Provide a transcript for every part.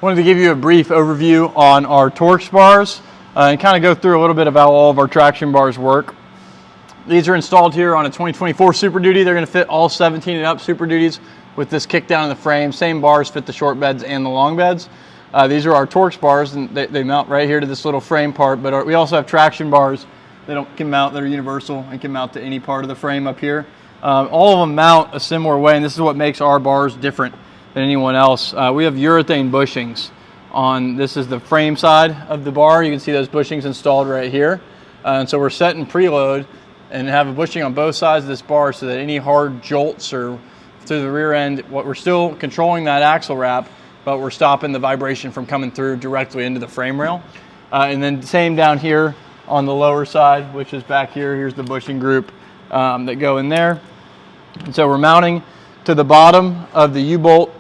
Wanted to give you a brief overview on our Torxz bars and kind of go through a little bit about all of our traction bars work. These are installed here on a 2024 Super Duty. They're going to fit all 17 and up Super Duties with this kick down in the frame. Same bars fit the short beds and the long beds. These are our Torxz bars, and they mount right here to this little frame part, but we also have traction bars that can mount, that are universal and can mount to any part of the frame up here. All of them mount a similar way, and this is what makes our bars different than anyone else. We have urethane bushings on, this is the frame side of the bar. You can see those bushings installed right here. And so we're setting preload and have a bushing on both sides of this bar so that any hard jolts or through the rear end, we're still controlling that axle wrap, but we're stopping the vibration from coming through directly into the frame rail. And then same down here on the lower side, which is back here. Here's the bushing group that go in there. And so we're mounting to the bottom of the U-bolt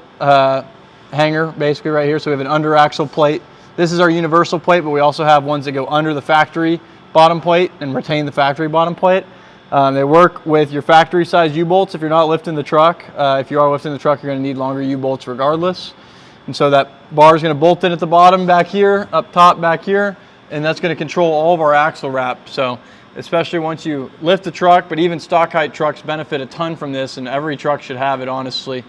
hanger, basically right here. So we have an under axle plate. This is our universal plate, but we also have ones that go under the factory bottom plate and retain the factory bottom plate. They work with your factory size U-bolts if you're not lifting the truck. If you are lifting the truck, you're going to need longer U-bolts regardless. And so that bar is going to bolt in at the bottom back here, up top back here, and that's going to control all of our axle wrap. So especially once you lift the truck, but even stock height trucks benefit a ton from this, and every truck should have it, honestly.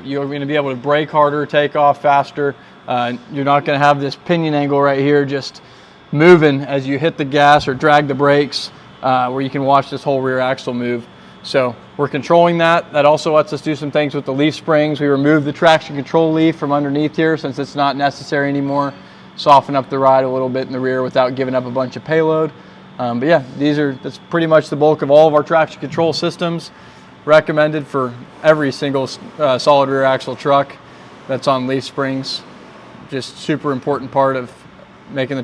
You're going to be able to brake harder, take off faster. You're not going to have this pinion angle right here just moving as you hit the gas or drag the brakes, where you can watch this whole rear axle move. So we're controlling that. That also lets us do some things with the leaf springs. We remove the traction control leaf from underneath here since it's not necessary anymore. Soften up the ride a little bit in the rear without giving up a bunch of payload. But yeah, that's pretty much the bulk of all of our traction control systems. Recommended for every single solid rear axle truck that's on leaf springs. Just super important part of making the